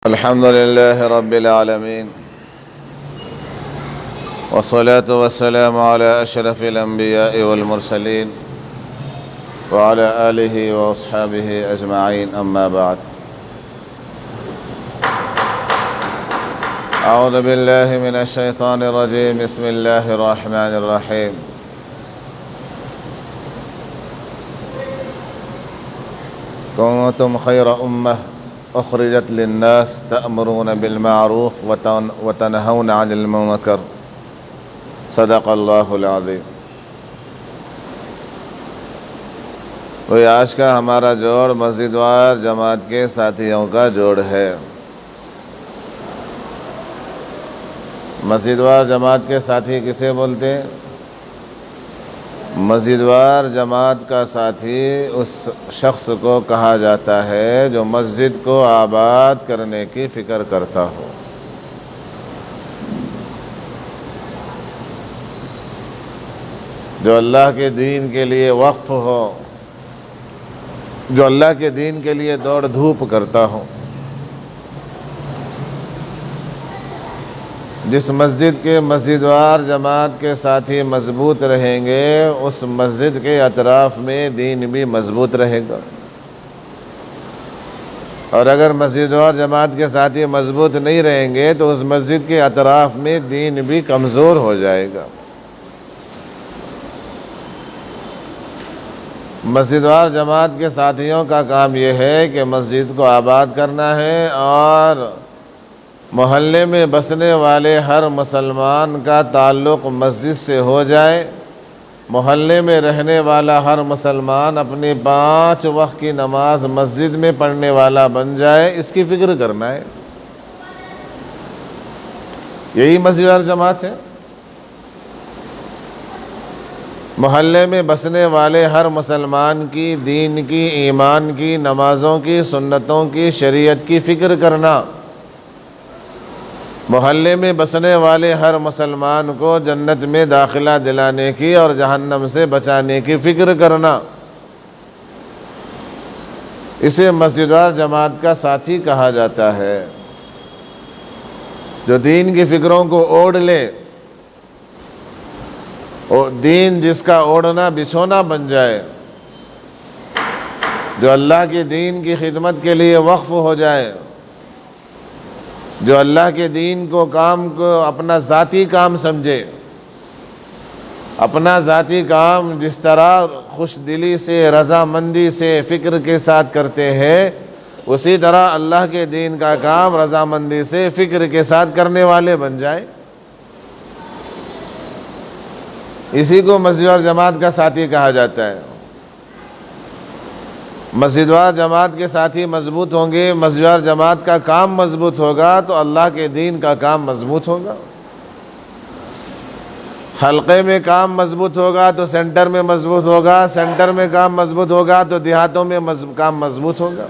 الحمد لله رب العالمين، والصلاة والسلام على أشرف الأنبياء والمرسلين وعلى آله وأصحابه أجمعين، أما بعد. أعوذ بالله من الشيطان الرجيم. بسم الله الرحمن الرحيم. كنتم خير أمة أخرجت للناس تأمرون بالمعروف وتنهون عن المنكر. صدق اللہ العظیم. تو آج کا ہمارا جوڑ مسجد وار جماعت کے ساتھیوں کا جوڑ ہے. مسجد وار جماعت کے ساتھی کسے بولتے ہیں؟ مسجد وار جماعت کا ساتھی اس شخص کو کہا جاتا ہے جو مسجد کو آباد کرنے کی فکر کرتا ہو. جو اللہ کے دین کے لیے وقف ہو، جو اللہ کے دین کے لیے دوڑ دھوپ کرتا ہو. جس مسجد کے مسجد وار جماعت کے ساتھی مضبوط رہیں گے، اس مسجد کے اطراف میں دین بھی مضبوط رہے گا. اور اگر مسجد وار جماعت کے ساتھی مضبوط نہیں رہیں گے تو اس مسجد کے اطراف میں دین بھی کمزور ہو جائے گا. مسجد وار جماعت کے ساتھیوں کا کام یہ ہے کہ مسجد کو آباد کرنا ہے اور محلے میں بسنے والے ہر مسلمان کا تعلق مسجد سے ہو جائے. محلے میں رہنے والا ہر مسلمان اپنی 5 وقت کی نماز مسجد میں پڑھنے والا بن جائے، اس کی فکر کرنا ہے. یہی مسجد وار جماعت ہے. محلے میں بسنے والے ہر مسلمان کی دین کی، ایمان کی، نمازوں کی، سنتوں کی، شریعت کی فکر کرنا. محلے میں بسنے والے ہر مسلمان کو جنت میں داخلہ دلانے کی اور جہنم سے بچانے کی فکر کرنا. اسے مسجد وار جماعت کا ساتھی کہا جاتا ہے. جو دین کی فکروں کو اوڑھ لے، اور دین جس کا اوڑھنا بچھونا بن جائے، جو اللہ کے دین کی خدمت کے لیے وقف ہو جائے، جو اللہ کے دین کو کام کو اپنا ذاتی کام سمجھے. اپنا ذاتی کام جس طرح خوش دلی سے، رضامندی سے، فکر کے ساتھ کرتے ہیں، اسی طرح اللہ کے دین کا کام رضامندی سے، فکر کے ساتھ کرنے والے بن جائے. اسی کو مسجد وار جماعت کا ساتھی کہا جاتا ہے. مسجد وار جماعت کے ساتھی مضبوط ہوں گے، مسجد وار جماعت کا کام مضبوط ہوگا تو اللہ کے دین کا کام مضبوط ہوگا. حلقے میں کام مضبوط ہوگا تو سینٹر میں مضبوط ہوگا، سینٹر میں کام مضبوط ہوگا تو دیہاتوں میں کام مضبوط ہوگا.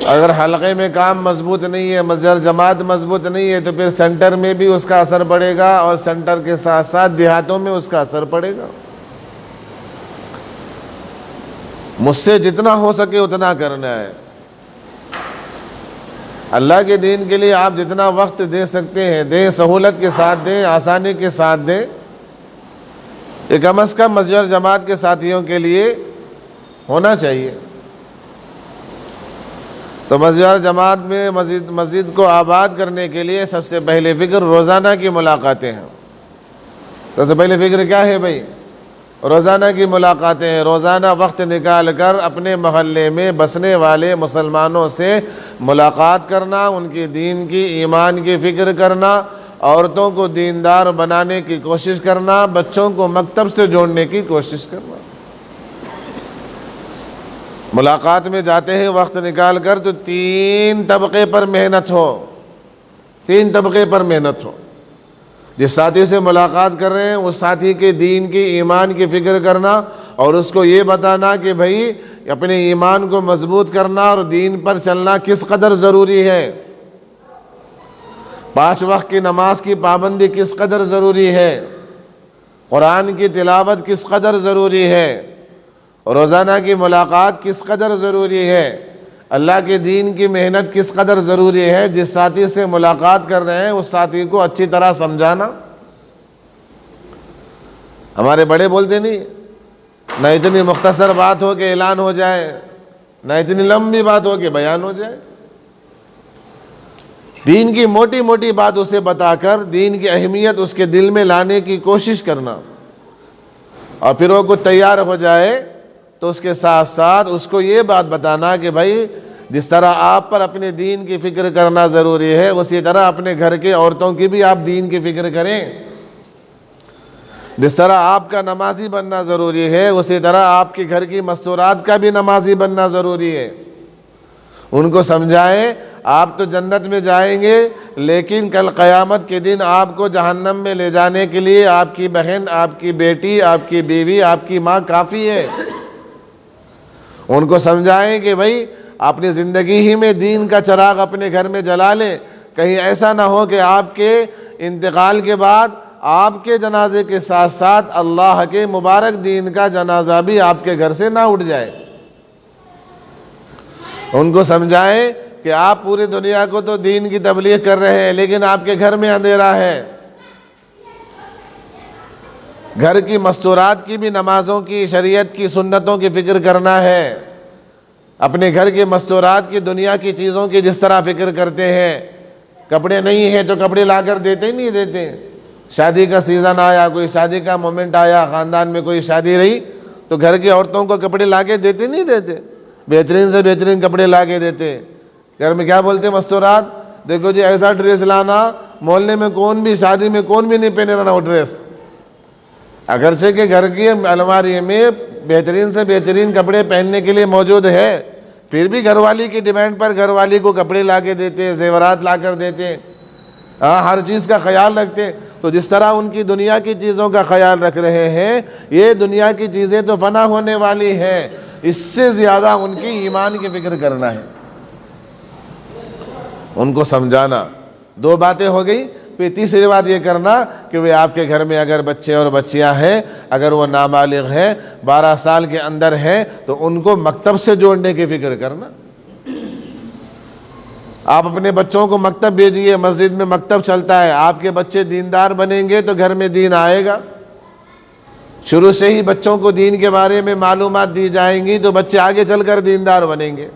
اگر حلقے میں کام مضبوط نہیں ہے، مسجد وار جماعت مضبوط نہیں ہے، تو پھر سینٹر میں بھی اس کا اثر پڑے گا اور سینٹر کے ساتھ ساتھ دیہاتوں میں اس کا اثر پڑے گا. مجھ سے جتنا ہو سکے اتنا کرنا ہے. اللہ کے دین کے لیے آپ جتنا وقت دے سکتے ہیں دیں، سہولت کے ساتھ دیں، آسانی کے ساتھ دیں. یہ کم از کم مسجد وار جماعت کے ساتھیوں کے لیے ہونا چاہیے. تو مسجد وار جماعت میں مسجد کو آباد کرنے کے لیے سب سے پہلے فکر روزانہ کی ملاقاتیں ہیں. سب سے پہلے فکر کیا ہے بھائی؟ روزانہ کی ملاقاتیں ہیں. روزانہ وقت نکال کر اپنے محلے میں بسنے والے مسلمانوں سے ملاقات کرنا، ان کی دین کی، ایمان کی فکر کرنا، عورتوں کو دیندار بنانے کی کوشش کرنا، بچوں کو مکتب سے جوڑنے کی کوشش کرنا. ملاقات میں جاتے ہیں وقت نکال کر تو 3 طبقے پر محنت ہو. 3 طبقے پر محنت ہو. جس ساتھی سے ملاقات کر رہے ہیں اس ساتھی کے دین کی، ایمان کی فکر کرنا اور اس کو یہ بتانا کہ بھائی اپنے ایمان کو مضبوط کرنا اور دین پر چلنا کس قدر ضروری ہے. 5 وقت کی نماز کی پابندی کس قدر ضروری ہے. قرآن کی تلاوت کس قدر ضروری ہے. روزانہ کی ملاقات کس قدر ضروری ہے. اللہ کے دین کی محنت کس قدر ضروری ہے. جس ساتھی سے ملاقات کر رہے ہیں اس ساتھی کو اچھی طرح سمجھانا. ہمارے بڑے بولتے نہیں، نہ اتنی مختصر بات ہو کہ اعلان ہو جائے، نہ اتنی لمبی بات ہو کہ بیان ہو جائے. دین کی موٹی موٹی بات اسے بتا کر دین کی اہمیت اس کے دل میں لانے کی کوشش کرنا، اور پھر وہ کچھ تیار ہو جائے تو اس کے ساتھ ساتھ اس کو یہ بات بتانا کہ بھائی جس طرح آپ پر اپنے دین کی فکر کرنا ضروری ہے، اسی طرح اپنے گھر کے عورتوں کی بھی آپ دین کی فکر کریں. جس طرح آپ کا نمازی بننا ضروری ہے، اسی طرح آپ کے گھر کی مستورات کا بھی نمازی بننا ضروری ہے. ان کو سمجھائیں آپ تو جنت میں جائیں گے، لیکن کل قیامت کے دن آپ کو جہنم میں لے جانے کے لیے آپ کی بہن، آپ کی بیٹی، آپ کی بیوی، آپ کی ماں کافی ہے. ان کو سمجھائیں کہ بھائی اپنی زندگی ہی میں دین کا چراغ اپنے گھر میں جلا لیں. کہیں ایسا نہ ہو کہ آپ کے انتقال کے بعد آپ کے جنازے کے ساتھ ساتھ اللہ کے مبارک دین کا جنازہ بھی آپ کے گھر سے نہ اٹھ جائے. ان کو سمجھائیں کہ آپ پوری دنیا کو تو دین کی تبلیغ کر رہے ہیں، لیکن آپ کے گھر میں اندھیرا ہے. گھر کی مستورات کی بھی نمازوں کی، شریعت کی سنتوں کی فکر کرنا ہے. اپنے گھر کے مستورات کی، دنیا کی چیزوں کی جس طرح فکر کرتے ہیں. کپڑے نہیں ہیں تو کپڑے لا کر دیتے نہیں دیتے. شادی کا سیزن آیا، کوئی شادی کا مومنٹ آیا، خاندان میں کوئی شادی رہی تو گھر کی عورتوں کو کپڑے لا کے دیتے نہیں دیتے. بہترین سے بہترین کپڑے لا کے دیتے. گھر میں کیا بولتے مستورات، دیکھو جی ایسا ڈریس لانا، محلے میں کون بھی، شادی میں کون بھی نہیں پہنے رہنا وہ ڈریس. اگرچہ کہ گھر کی الماری میں بہترین سے بہترین کپڑے پہننے کے لیے موجود ہے، پھر بھی گھر والی کی ڈیمانڈ پر گھر والی کو کپڑے لا کے دیتے، زیورات لا کر دیتے، ہر چیز کا خیال رکھتے. تو جس طرح ان کی دنیا کی چیزوں کا خیال رکھ رہے ہیں، یہ دنیا کی چیزیں تو فنا ہونے والی ہیں، اس سے زیادہ ان کی ایمان کی فکر کرنا ہے. ان کو سمجھانا. 2 باتیں ہو گئی. پھر تیسری بات یہ کرنا کہ وہ آپ کے گھر میں اگر بچے اور بچیاں ہیں، اگر وہ نابالغ ہیں، 12 سال کے اندر ہیں، تو ان کو مکتب سے جوڑنے کی فکر کرنا. آپ اپنے بچوں کو مکتب بھیجیے، مسجد میں مکتب چلتا ہے. آپ کے بچے دیندار بنیں گے تو گھر میں دین آئے گا. شروع سے ہی بچوں کو دین کے بارے میں معلومات دی جائیں گی تو بچے آگے چل کر دیندار بنیں گے.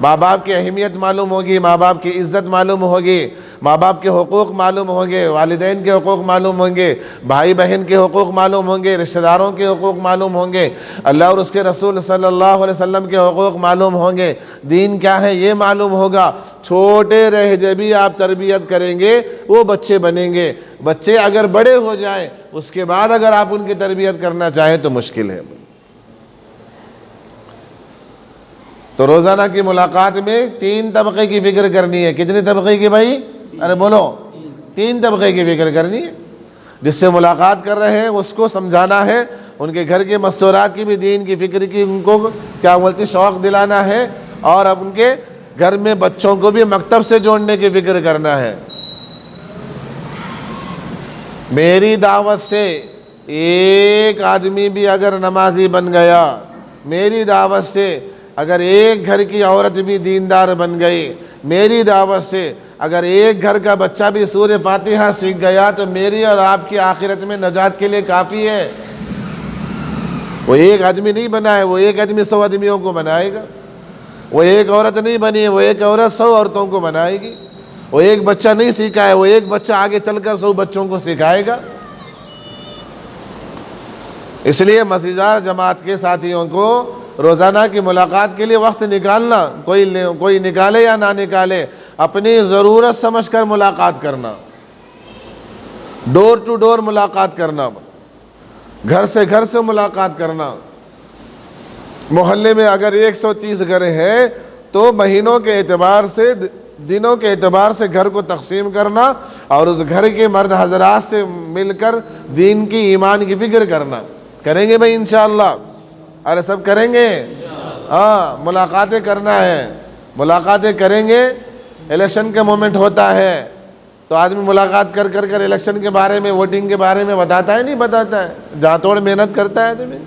ماں باپ کی اہمیت معلوم ہوگی، ماں باپ کی عزت معلوم ہوگی، ماں باپ کے حقوق معلوم ہوں گے، والدین کے حقوق معلوم ہوں گے، بھائی بہن کے حقوق معلوم ہوں گے، رشتہ داروں کے حقوق معلوم ہوں گے، اللہ اور اس کے رسول صلی اللہ علیہ وسلم کے حقوق معلوم ہوں گے، دین کیا ہے یہ معلوم ہوگا. چھوٹے رہ جب بھی آپ تربیت کریں گے وہ بچے بنیں گے. بچے اگر بڑے ہو جائیں اس کے بعد اگر آپ ان کی تربیت کرنا چاہیں تو مشکل ہے. تو روزانہ کی ملاقات میں 3 طبقے کی فکر کرنی ہے. کتنے طبقے کی بھائی؟ ارے بولو. 3 طبقے کی فکر کرنی ہے. جس سے ملاقات کر رہے ہیں اس کو سمجھانا ہے، ان کے گھر کے مستورات کی بھی دین کی فکر کی ان کو کیا بولتی شوق دلانا ہے، اور اب ان کے گھر میں بچوں کو بھی مکتب سے جوڑنے کی فکر کرنا ہے. میری دعوت سے ایک آدمی بھی اگر نمازی بن گیا، میری دعوت سے اگر ایک گھر کی عورت بھی دیندار بن گئی، میری دعوت سے اگر ایک گھر کا بچہ بھی سورہ فاتحہ سیکھ گیا تو میری اور آپ کی آخرت میں نجات کے لیے کافی ہے. وہ ایک آدمی نہیں بنا ہے، وہ ایک آدمی 100 آدمیوں کو بنائے گا. وہ ایک عورت نہیں بنی ہے، وہ ایک عورت 100 عورتوں کو بنائے گی. وہ ایک بچہ نہیں سیکھا ہے، وہ ایک بچہ آگے چل کر 100 بچوں کو سکھائے گا. اس لیے مسجدار جماعت کے ساتھیوں کو روزانہ کی ملاقات کے لیے وقت نکالنا، کوئی نکالے یا نہ نکالے، اپنی ضرورت سمجھ کر ملاقات کرنا، ڈور ٹو ڈور ملاقات کرنا، گھر سے ملاقات کرنا. محلے میں اگر 130 گھر ہیں تو مہینوں کے اعتبار سے، دنوں کے اعتبار سے گھر کو تقسیم کرنا اور اس گھر کے مرد حضرات سے مل کر دین کی، ایمان کی فکر کرنا. کریں گے بھائی انشاءاللہ؟ ارے سب کریں گے؟ ہاں، ملاقاتیں کرنا ہے. ملاقاتیں کریں گے. الیکشن کا مومنٹ ہوتا ہے تو آدمی ملاقات کر کر الیکشن کے بارے میں، ووٹنگ کے بارے میں بتاتا ہے نہیں بتاتا ہے؟ جہاں توڑ محنت کرتا ہے. تمہیں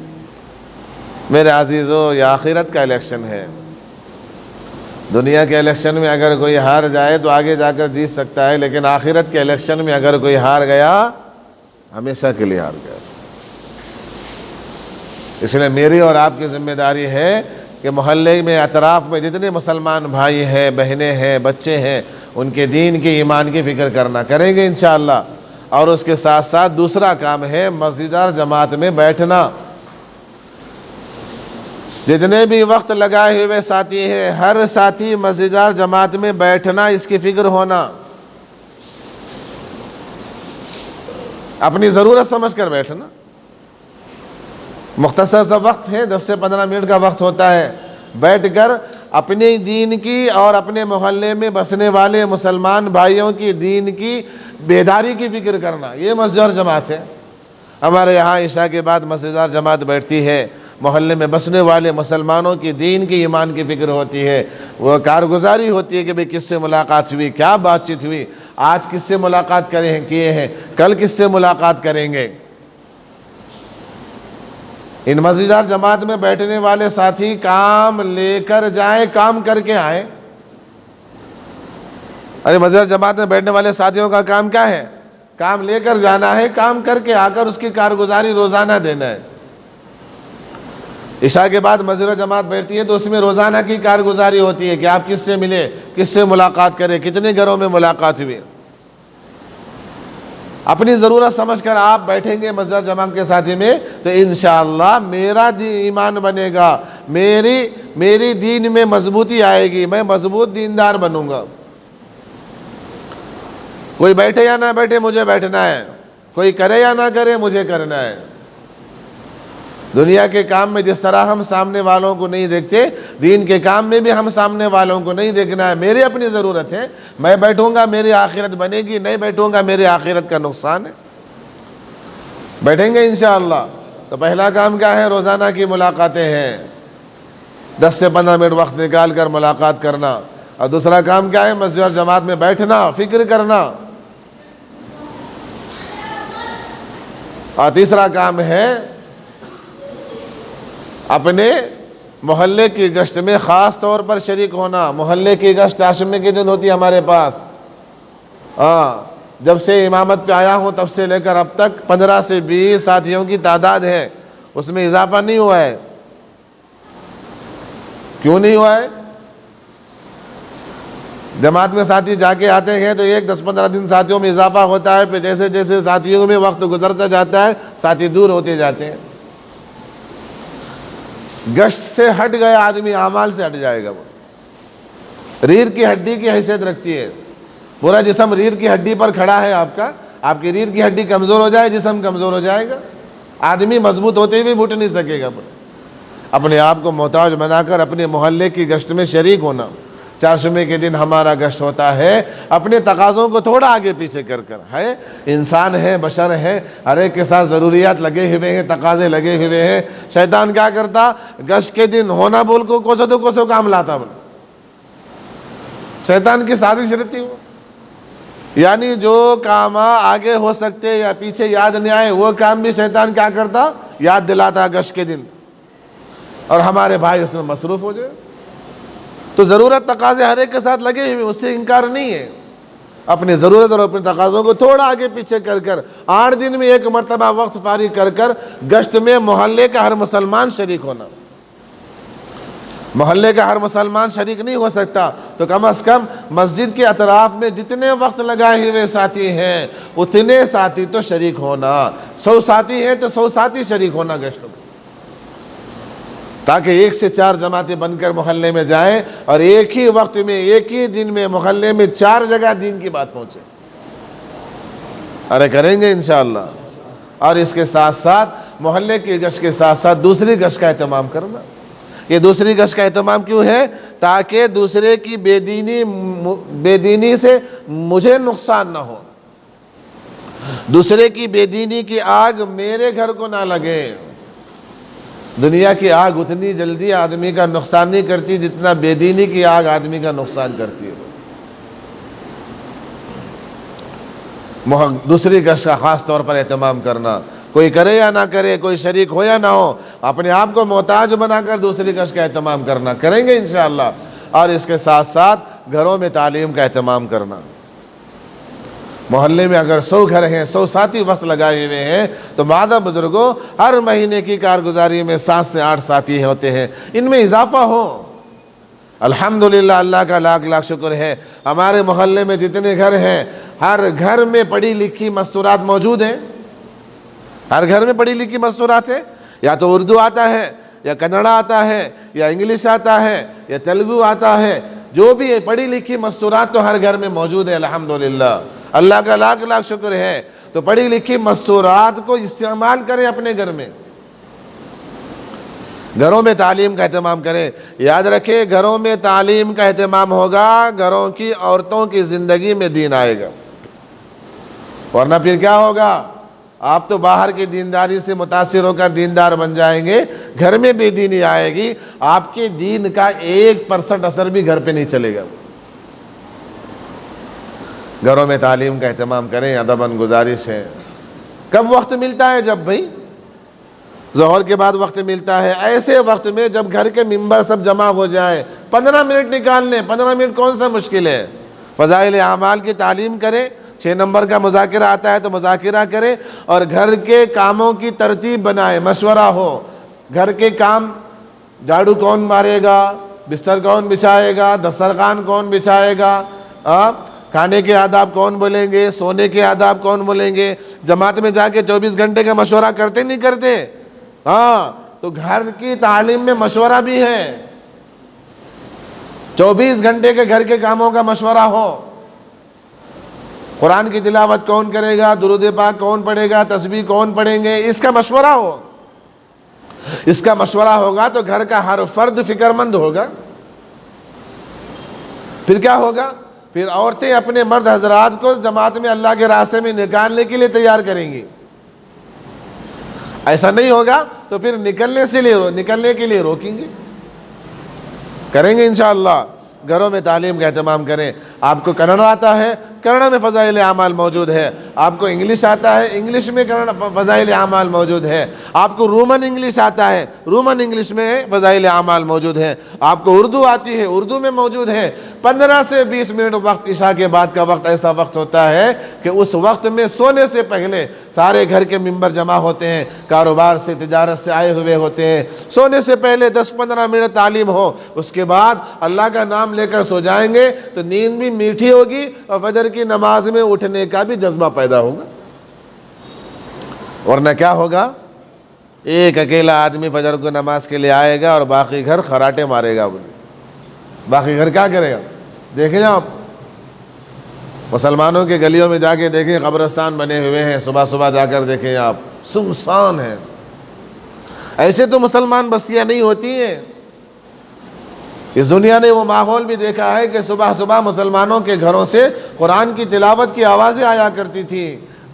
میرے عزیزو، یہ آخرت کا الیکشن ہے. دنیا کے الیکشن میں اگر کوئی ہار جائے تو آگے جا کر جیت سکتا ہے، لیکن آخرت کے الیکشن میں اگر کوئی ہار گیا ہمیشہ کے لیے ہار گیا۔ اس لیے میری اور آپ کی ذمہ داری ہے کہ محلے میں اطراف میں جتنے مسلمان بھائی ہیں، بہنیں ہیں، بچے ہیں، ان کے دین کی، ایمان کی فکر کرنا کریں گے انشاءاللہ۔ اور اس کے ساتھ ساتھ دوسرا کام ہے مسجد اور جماعت میں بیٹھنا۔ جتنے بھی وقت لگائے ہوئے ساتھی ہیں، ہر ساتھی مسجد اور جماعت میں بیٹھنا، اس کی فکر ہونا، اپنی ضرورت سمجھ کر بیٹھنا۔ مختصر سا وقت ہے، 10 سے 15 منٹ کا وقت ہوتا ہے، بیٹھ کر اپنے دین کی اور اپنے محلے میں بسنے والے مسلمان بھائیوں کی دین کی بیداری کی فکر کرنا، یہ مسجد اور جماعت ہے۔ ہمارے یہاں عشاء کے بعد مسجد اور جماعت بیٹھتی ہے، محلے میں بسنے والے مسلمانوں کی دین کی، ایمان کی فکر ہوتی ہے، وہ کارگزاری ہوتی ہے کہ بھئی کس سے ملاقات ہوئی، کیا بات چیت ہوئی، آج کس سے ملاقات کیے ہیں، کل کس سے ملاقات کریں گے۔ ان مسجد اور جماعت میں بیٹھنے والے ساتھی کام لے کر جائیں، کام کر کے آئیں۔ ارے مسجد اور جماعت میں بیٹھنے والے ساتھیوں کا کام کیا ہے؟ کام لے کر جانا ہے، کام کر کے آ کر اس کی کارگزاری روزانہ دینا ہے۔ عشاء کے بعد مسجد اور جماعت بیٹھتی ہے تو اس میں روزانہ کی کارگزاری ہوتی ہے کہ آپ کس سے ملے، کس سے ملاقات کریں، کتنے گھروں میں ملاقات ہوئی۔ اپنی ضرورت سمجھ کر آپ بیٹھیں گے مسجد جماعت کے ساتھی میں تو انشاءاللہ میرا ایمان بنے گا، میری دین میں مضبوطی آئے گی، میں مضبوط دیندار بنوں گا۔ کوئی بیٹھے یا نہ بیٹھے مجھے بیٹھنا ہے، کوئی کرے یا نہ کرے مجھے کرنا ہے۔ دنیا کے کام میں جس طرح ہم سامنے والوں کو نہیں دیکھتے، دین کے کام میں بھی ہم سامنے والوں کو نہیں دیکھنا ہے۔ میری اپنی ضرورت ہے، میں بیٹھوں گا میری آخرت بنے گی، نہیں بیٹھوں گا میری آخرت کا نقصان ہے۔ بیٹھیں گے انشاءاللہ۔ تو پہلا کام کیا ہے؟ روزانہ کی ملاقاتیں ہیں، 10 سے 15 منٹ وقت نکال کر ملاقات کرنا۔ اور دوسرا کام کیا ہے؟ مسجد اور جماعت میں بیٹھنا، فکر کرنا۔ اور تیسرا کام ہے اپنے محلے کی گشت میں خاص طور پر شریک ہونا۔ محلے کی گشت عاشمے کے دن ہوتی ہے ہمارے پاس۔ جب سے امامت پہ آیا ہوں تب سے لے کر اب تک 15 سے 20 ساتھیوں کی تعداد ہے، اس میں اضافہ نہیں ہوا ہے۔ کیوں نہیں ہوا ہے؟ جماعت میں ساتھی جا کے آتے ہیں تو 10-15 دن ساتھیوں میں اضافہ ہوتا ہے، پھر جیسے جیسے ساتھیوں میں وقت گزرتا جاتا ہے ساتھی دور ہوتے جاتے ہیں۔ گشت سے ہٹ گیا آدمی اعمال سے ہٹ جائے گا۔ وہ ریڑھ کی ہڈی کی حیثیت رکھتی ہے، پورا جسم ریڑھ کی ہڈی پر کھڑا ہے آپ کا، آپ کی ریڑھ کی ہڈی کمزور ہو جائے جسم کمزور ہو جائے گا، آدمی مضبوط ہوتے ہوئے بھی اٹھ نہیں سکے گا۔ اپنے آپ کو محتاج بنا کر اپنے محلے کی گشت میں شریک ہونا۔ چہارشنبے کے دن ہمارا گشت ہوتا ہے، اپنے تقاضوں کو تھوڑا آگے پیچھے کر ہے، انسان ہے، بشر ہے، ہر ایک کے ساتھ ضروریات لگے ہوئے ہیں، تقاضے لگے ہوئے ہیں۔ شیطان کیا کرتا؟ گشت کے دن ہونا بول کو کوسو کام لاتا بول۔ شیطان کی سازش رہتی ہو، یعنی جو کام آگے ہو سکتے یا پیچھے یاد نہیں آئے وہ کام بھی شیطان کیا کرتا؟ یاد دلاتا گشت کے دن، اور ہمارے بھائی اس میں مصروف ہو جائے۔ تو ضرورت تقاضے ہر ایک کے ساتھ لگے ہوئے، اس سے انکار نہیں ہے۔ اپنی ضرورت اور اپنے تقاضوں کو تھوڑا آگے پیچھے کر 8 دن میں ایک مرتبہ وقت فارغ کر گشت میں محلے کا ہر مسلمان شریک ہونا۔ محلے کا ہر مسلمان شریک نہیں ہو سکتا تو کم از کم مسجد کے اطراف میں جتنے وقت لگائے ہوئے ساتھی ہیں اتنے ساتھی تو شریک ہونا۔ 100 ساتھی ہیں تو 100 ساتھی شریک ہونا گشت میں، تاکہ 1 سے 4 جماعتیں بن کر محلے میں جائیں اور ایک ہی وقت میں ایک ہی دن میں محلے میں 4 جگہ دین کی بات پہنچے۔ ارے کریں گے انشاءاللہ۔ اور اس کے ساتھ ساتھ محلے کی گشت کے ساتھ ساتھ دوسری گشت کا اہتمام کرنا۔ یہ دوسری گشت کا اہتمام کیوں ہے؟ تاکہ دوسرے کی بے دینی سے مجھے نقصان نہ ہو، دوسرے کی بے دینی کی آگ میرے گھر کو نہ لگے۔ دنیا کی آگ اتنی جلدی آدمی کا نقصان نہیں کرتی جتنا بے دینی کی آگ آدمی کا نقصان کرتی ہے۔ دوسری گشت کا خاص طور پر اہتمام کرنا، کوئی کرے یا نہ کرے، کوئی شریک ہو یا نہ ہو، اپنے آپ کو محتاج بنا کر دوسری گشت کا اہتمام کرنا۔ کریں گے انشاءاللہ۔ اور اس کے ساتھ ساتھ گھروں میں تعلیم کا اہتمام کرنا۔ محلے میں اگر 100 گھر ہیں، 100 ساتھی وقت لگائے ہوئے ہیں، تو معذر بزرگوں ہر مہینے کی کارگزاری میں 7 سے 8 ساتھی ہوتے ہیں، ان میں اضافہ ہو۔ الحمدللہ، اللہ کا لاکھ لاکھ شکر ہے، ہمارے محلے میں جتنے گھر ہیں ہر گھر میں پڑھی لکھی مستورات موجود ہیں، ہر گھر میں پڑھی لکھی مستورات ہیں، یا تو اردو آتا ہے، یا کنڑا آتا ہے، یا انگلش آتا ہے، یا تیلگو آتا ہے، جو بھی ہے پڑھی لکھی مستورات تو ہر گھر میں موجود ہے الحمدللہ، اللہ کا لاکھ لاکھ شکر ہے۔ تو پڑھی لکھی مستورات کو استعمال کریں اپنے گھر میں، گھروں میں تعلیم کا اہتمام کریں۔ یاد رکھیں، گھروں میں تعلیم کا اہتمام ہوگا، گھروں کی عورتوں کی زندگی میں دین آئے گا، ورنہ پھر کیا ہوگا؟ آپ تو باہر کی دینداری سے متاثر ہو کر دیندار بن جائیں گے، گھر میں بے دینی آئے گی، آپ کے دین کا 1% اثر بھی گھر پہ نہیں چلے گا۔ گھروں میں تعلیم کا اہتمام کریں، ادباً گزارش ہے۔ کب وقت ملتا ہے؟ جب بھائی ظہر کے بعد وقت ملتا ہے، ایسے وقت میں جب گھر کے ممبر سب جمع ہو جائے، 15 منٹ نکال لیں، 15 منٹ کون سا مشکل ہے؟ فضائل اعمال کی تعلیم کریں، 6 نمبر کا مذاکرہ آتا ہے تو مذاکرہ کریں، اور گھر کے کاموں کی ترتیب بنائیں، مشورہ ہو، گھر کے کام، جھاڑو کون مارے گا، بستر کون بچھائے گا، دسترخوان کون بچھائے گا، کھانے کے آداب کون بولیں گے، سونے کے آداب کون بولیں گے، جماعت میں جا کے 24 گھنٹے کا مشورہ کرتے نہیں کرتے؟ ہاں، تو گھر کی تعلیم میں مشورہ بھی ہے، 24 گھنٹے کے گھر کے کاموں کا مشورہ ہو، قرآن کی تلاوت کون کرے گا، درود پاک کون پڑھے گا، تسبیح کون پڑھیں گے، اس کا مشورہ ہو۔ اس کا مشورہ ہوگا تو گھر کا ہر فرد فکر مند ہوگا۔ پھر کیا ہوگا؟ پھر عورتیں اپنے مرد حضرات کو جماعت میں اللہ کے راستے میں نکالنے کے لیے تیار کریں گی۔ ایسا نہیں ہوگا تو پھر نکلنے کے لیے روکیں گے، کریں گے انشاءاللہ۔ گھروں میں تعلیم کا اہتمام کریں۔ آپ کو کنڑا آتا ہے، کنڑا میں فضائل اعمال موجود ہے۔ آپ کو انگلش آتا ہے، انگلش میں فضائل اعمال موجود ہے۔ آپ کو رومن انگلش آتا ہے، رومن انگلش میں فضائل اعمال موجود ہے۔ آپ کو اردو آتی ہے، اردو میں موجود ہے۔ 15 سے 20 منٹ وقت عشاء کے بعد کا وقت ایسا وقت ہوتا ہے کہ اس وقت میں سونے سے پہلے سارے گھر کے ممبر جمع ہوتے ہیں، کاروبار سے، تجارت سے آئے ہوئے ہوتے ہیں، سونے سے پہلے 10-15 منٹ تعلیم ہو، اس کے بعد اللہ کا نام لے کر سو جائیں گے تو نیند بھی میٹھی ہوگی اور فجر کی نماز میں اٹھنے کا بھی جذبہ پیدا ہوگا۔ ورنہ کیا ہوگا؟ ایک اکیلا آدمی فجر کو نماز کے لیے آئے گا اور باقی گھر خراٹے مارے گا، باقی گھر کیا کرے گا؟ دیکھیں آپ مسلمانوں کے گلیوں میں جا کے دیکھیں، قبرستان بنے ہوئے ہیں، صبح صبح جا کر دیکھیں آپ، سنسان ہے۔ ایسے تو مسلمان بستیاں نہیں ہوتی ہیں۔ اس دنیا نے وہ ماحول بھی دیکھا ہے کہ صبح صبح مسلمانوں کے گھروں سے قرآن کی تلاوت کی آوازیں آیا کرتی تھی،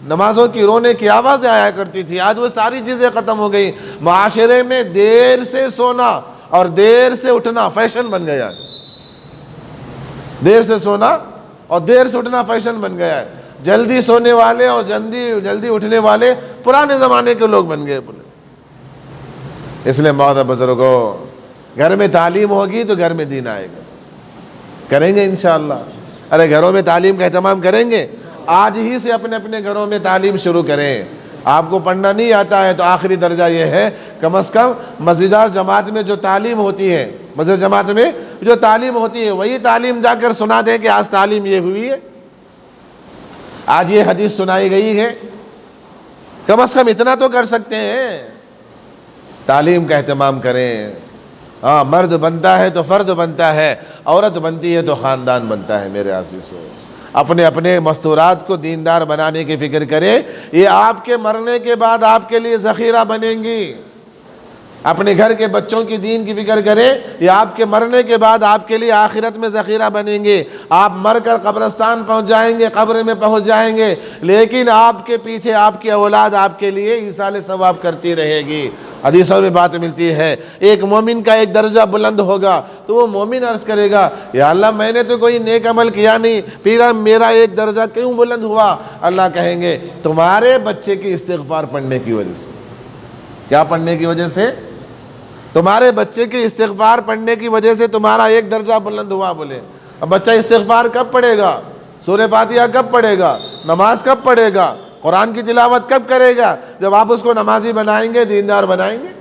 نمازوں کی رونے کی آوازیں آیا کرتی تھی۔ آج وہ ساری چیزیں ختم ہو گئی۔ معاشرے میں دیر سے سونا اور دیر سے اٹھنا فیشن بن گیا ہے۔ دیر سے سونا اور دیر سے اٹھنا فیشن بن گیا ہے۔ جلدی سونے والے اور جلدی اٹھنے والے پرانے زمانے کے لوگ بن گئے۔ اس لیے معزز بزرگوں، گھر میں تعلیم ہوگی تو گھر میں دین آئے گا، کریں گے انشاءاللہ۔ ارے گھروں میں تعلیم کا اہتمام کریں گے، آج ہی سے اپنے اپنے گھروں میں تعلیم شروع کریں۔ آپ کو پڑھنا نہیں آتا ہے تو آخری درجہ یہ ہے، کم از کم مسجد اور جماعت میں جو تعلیم ہوتی ہے، مسجد جماعت میں جو تعلیم ہوتی ہے وہی تعلیم جا کر سنا دیں کہ آج تعلیم یہ ہوئی ہے، آج یہ حدیث سنائی گئی ہے۔ کم از کم اتنا تو کر سکتے ہیں۔ تعلیم کا اہتمام کریں۔ ہاں، مرد بنتا ہے تو فرد بنتا ہے، عورت بنتی ہے تو خاندان بنتا ہے۔ میرے عزیزو، اپنے اپنے مستورات کو دیندار بنانے کی فکر کریں، یہ آپ کے مرنے کے بعد آپ کے لیے ذخیرہ بنیں گی۔ اپنے گھر کے بچوں کی دین کی فکر کریں، یہ آپ کے مرنے کے بعد آپ کے لیے آخرت میں ذخیرہ بنیں گے۔ آپ مر کر قبرستان پہنچ جائیں گے، قبر میں پہنچ جائیں گے، لیکن آپ کے پیچھے آپ کی اولاد آپ کے لیے ایصال ثواب کرتی رہے گی۔ حدیثوں میں بات ملتی ہے، ایک مومن کا ایک درجہ بلند ہوگا تو وہ مومن عرض کرے گا، یا اللہ میں نے تو کوئی نیک عمل کیا نہیں، پھر میرا ایک درجہ کیوں بلند ہوا؟ اللہ کہیں گے تمہارے بچے کی استغفار پڑھنے کی وجہ سے۔ کیا پڑھنے کی وجہ سے؟ تمہارے بچے کے استغفار پڑھنے کی وجہ سے تمہارا ایک درجہ بلند ہوا بولے. اب بچہ استغفار کب پڑھے گا؟ سورہ فاتحہ کب پڑھے گا؟ نماز کب پڑھے گا؟ قرآن کی تلاوت کب کرے گا؟ جب آپ اس کو نمازی بنائیں گے، دیندار بنائیں گے.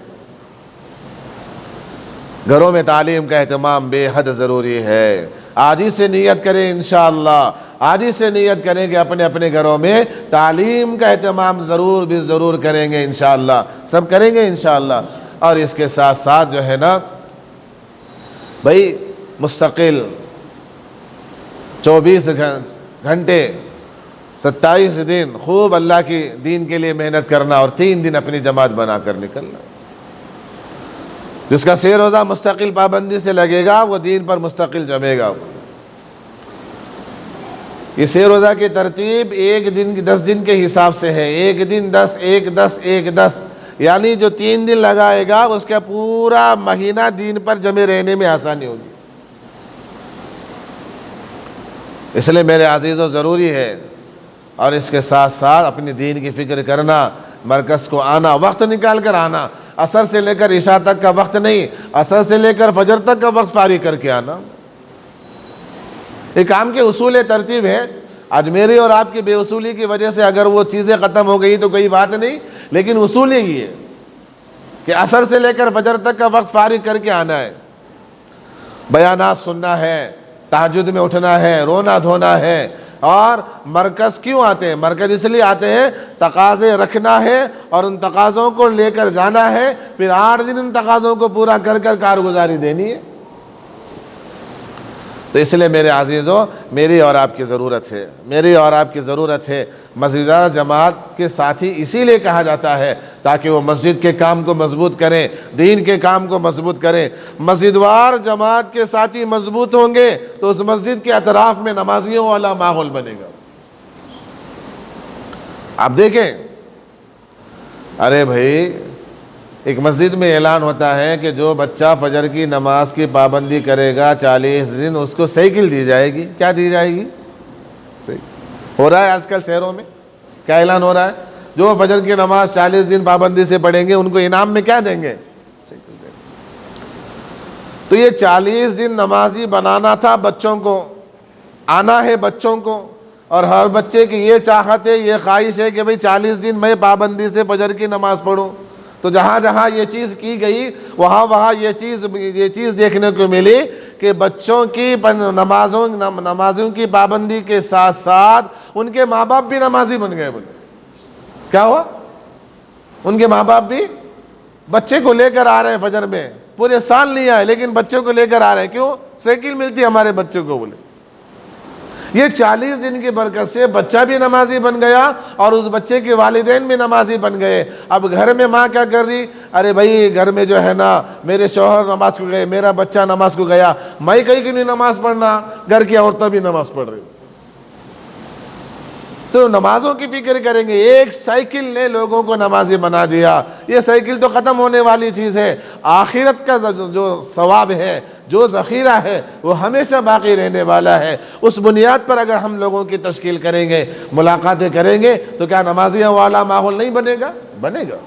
گھروں میں تعلیم کا اہتمام بے حد ضروری ہے. آج ہی سے نیت کریں انشاءاللہ، آج ہی سے نیت کریں کہ اپنے اپنے گھروں میں تعلیم کا اہتمام ضرور بھی ضرور کریں گے انشاءاللہ، سب کریں گے انشاءاللہ. اور اس کے ساتھ ساتھ جو ہے نا بھائی مستقل 24 گھنٹے 27 دن خوب اللہ کی دین کے لیے محنت کرنا، اور 3 دن اپنی جماعت بنا کر نکلنا. جس کا 6 روزہ مستقل پابندی سے لگے گا وہ دین پر مستقل جمے گا. یہ 6 روزہ کی ترتیب 1 دن 10 دن کے حساب سے ہے. 1 دن 10 1 10 1 10، یعنی جو 3 دن لگائے گا اس کا پورا مہینہ دین پر جمے رہنے میں آسانی ہوگی. اس لیے میرے عزیزوں ضروری ہے، اور اس کے ساتھ ساتھ اپنی دین کی فکر کرنا، مرکز کو آنا، وقت نکال کر آنا. عصر سے لے کر عشاء تک کا وقت نہیں، عصر سے لے کر فجر تک کا وقت فارغ کر کے آنا. یہ کام کے اصول ترتیب ہے. آج میری اور آپ کی بے اصولی کی وجہ سے اگر وہ چیزیں ختم ہو گئی تو کوئی بات نہیں، لیکن اصول یہی ہے کہ عصر سے لے کر فجر تک کا وقت فارغ کر کے آنا ہے. بیانات سننا ہے، تہجد میں اٹھنا ہے، رونا دھونا ہے. اور مرکز کیوں آتے ہیں؟ مرکز اس لیے آتے ہیں تقاضے رکھنا ہے اور ان تقاضوں کو لے کر جانا ہے، پھر 8 دن ان تقاضوں کو پورا کر کر کارگزاری دینی ہے. تو اس لیے میرے عزیزوں میری اور آپ کی ضرورت ہے، میری اور آپ کی ضرورت ہے. مسجدوار جماعت کے ساتھی اسی لیے کہا جاتا ہے تاکہ وہ مسجد کے کام کو مضبوط کریں، دین کے کام کو مضبوط کریں. مسجدوار جماعت کے ساتھی مضبوط ہوں گے تو اس مسجد کے اطراف میں نمازیوں والا ماحول بنے گا. آپ دیکھیں، ارے بھائی ایک مسجد میں اعلان ہوتا ہے کہ جو بچہ فجر کی نماز کی پابندی کرے گا 40 دن اس کو سائیکل دی جائے گی. کیا دی جائے گی؟ ہو رہا ہے آج کل شہروں میں کیا اعلان ہو رہا ہے؟ جو فجر کی نماز 40 دن پابندی سے پڑھیں گے ان کو انعام میں کیا دیں گے؟ سائیکل دیں گے. تو یہ 40 دن نمازی بنانا تھا، بچوں کو آنا ہے بچوں کو، اور ہر بچے کی یہ چاہت ہے، یہ خواہش ہے کہ بھئی 40 دن میں پابندی سے فجر کی نماز پڑھوں. تو جہاں جہاں یہ چیز کی گئی وہاں یہ چیز دیکھنے کو ملی کہ بچوں کی نمازوں کی پابندی کے ساتھ ساتھ ان کے ماں باپ بھی نمازی بن گئے. بولے کیا ہوا؟ ان کے ماں باپ بھی بچے کو لے کر آ رہے ہیں فجر میں. پورے سال نہیں آئے لیکن بچوں کو لے کر آ رہے ہیں. کیوں؟ سائیکل ملتی ہے ہمارے بچوں کو. بولے یہ 40 دن کی برکت سے بچہ بھی نمازی بن گیا اور اس بچے کے والدین بھی نمازی بن گئے. اب گھر میں ماں کیا کر رہی؟ ارے بھائی گھر میں جو ہے نا میرے شوہر نماز کو گئے، میرا بچہ نماز کو گیا، میں کہیں کی نہیں نماز پڑھنا، گھر کی عورتیں بھی نماز پڑھ رہی. تو نمازوں کی فکر کریں گے. ایک سائیکل نے لوگوں کو نمازی بنا دیا. یہ سائیکل تو ختم ہونے والی چیز ہے. آخرت کا جو ثواب ہے، جو ذخیرہ ہے وہ ہمیشہ باقی رہنے والا ہے. اس بنیاد پر اگر ہم لوگوں کی تشکیل کریں گے، ملاقاتیں کریں گے، تو کیا نمازیوں والا ماحول نہیں بنے گا؟ بنے گا،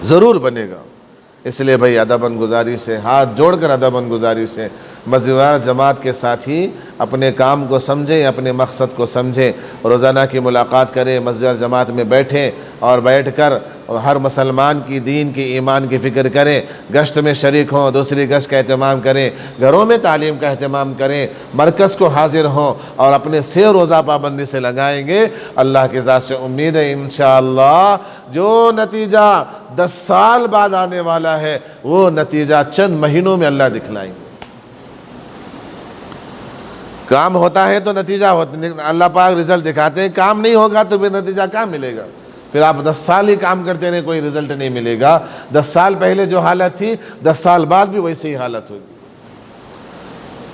ضرور بنے گا. اس لیے بھائی ادباً گزارش ہے، ہاتھ جوڑ کر ادباً گزارش ہے، مسجدوار جماعت کے ساتھی اپنے کام کو سمجھیں، اپنے مقصد کو سمجھیں، روزانہ کی ملاقات کریں، مسجدوار جماعت میں بیٹھیں اور بیٹھ کر ہر مسلمان کی دین کی ایمان کی فکر کریں. گشت میں شریک ہوں، دوسری گشت کا اہتمام کریں، گھروں میں تعلیم کا اہتمام کریں، مرکز کو حاضر ہوں اور اپنے 6 روزہ پابندی سے لگائیں گے. اللہ کی ذات سے امید ہے انشاءاللہ جو نتیجہ 10 سال بعد آنے والا ہے وہ نتیجہ چند مہینوں میں اللہ دکھلائیں گے. کام ہوتا ہے تو نتیجہ اللہ پاک رزلٹ دکھاتے ہیں. کام نہیں ہوگا تو پھر نتیجہ کہاں ملے گا؟ پھر آپ 10 سال ہی کام کرتے رہے، کوئی رزلٹ نہیں ملے گا. 10 سال پہلے جو حالت تھی 10 سال بعد بھی ویسی ہی حالت ہوگی.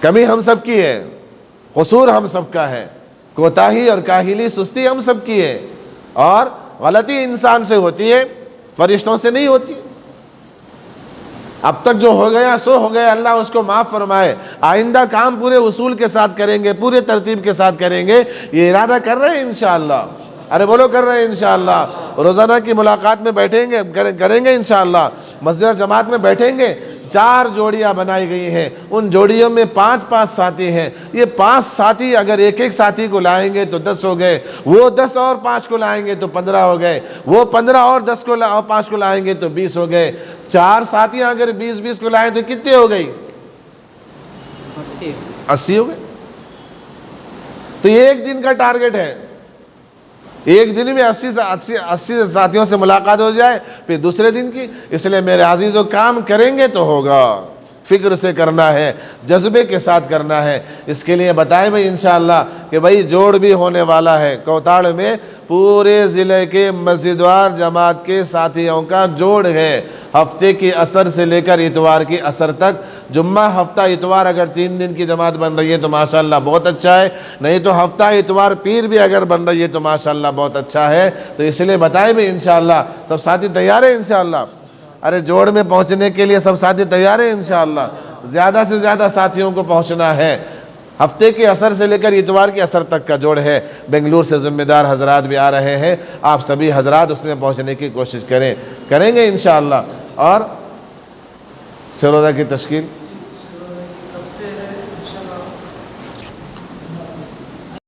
کمی ہم سب کی ہے، قصور ہم سب کا ہے، کوتاہی اور کاہلی سستی ہم سب کی ہے، اور غلطی انسان سے ہوتی ہے، فرشتوں سے نہیں ہوتی. اب تک جو ہو گیا سو ہو گیا، اللہ اس کو معاف فرمائے. آئندہ کام پورے اصول کے ساتھ کریں گے، پورے ترتیب کے ساتھ کریں گے، یہ ارادہ کر رہے ہیں انشاءاللہ. ارے بولو کر رہے ہیں انشاءاللہ. روزانہ کی ملاقات میں بیٹھیں گے, کریں گے انشاءاللہ. مسجد جماعت میں بیٹھیں گے. 4 جوڑیاں بنائی گئی ہیں, ان جوڑیوں میں 5 ساتھی ہیں. یہ 5 ساتھی اگر ایک ساتھی کو لائیں گے تو 10 ہو گئے, وہ 10 اور 5 کو لائیں گے تو 15 ہو گئے, وہ 15 اور 10 کو 5 کو لائیں گے تو 20 ہو گئے. 4 ساتھیاں اگر 20 کو لائیں تو کتنے ہو گئی؟ 80 ہو گئے. تو یہ ایک دن کا ٹارگٹ ہے, ایک دن میں 80 ساتھیوں سے ملاقات ہو جائے, پھر دوسرے دن کی. اس لیے میرے عزیزو, کام کریں گے تو ہوگا, فکر سے کرنا ہے, جذبے کے ساتھ کرنا ہے. اس کے لیے بتائیں بھائی انشاءاللہ کہ بھائی جوڑ بھی ہونے والا ہے. کوتاڑ میں پورے ضلع کے مسجدوار جماعت کے ساتھیوں کا جوڑ ہے. ہفتے کی عصر سے لے کر اتوار کی عصر تک, جمعہ ہفتہ اتوار اگر 3 دن کی جماعت بن رہی ہے تو ماشاءاللہ بہت اچھا ہے, نہیں تو ہفتہ اتوار پیر بھی اگر بن رہی ہے تو ماشاءاللہ بہت اچھا ہے. تو اس لیے بتائیں بھی انشاءاللہ سب ساتھی تیار ہیں انشاءاللہ. ارے جوڑ میں پہنچنے کے لیے سب ساتھی تیار ہیں انشاءاللہ. زیادہ سے زیادہ ساتھیوں کو پہنچنا ہے. ہفتے کے عصر سے لے کر اتوار کے عصر تک کا جوڑ ہے. بنگلور سے ذمہ دار حضرات بھی آ رہے ہیں, آپ سبھی حضرات اس میں پہنچنے کی کوشش کریں گے انشاءاللہ. اور روزہ کی تشکیل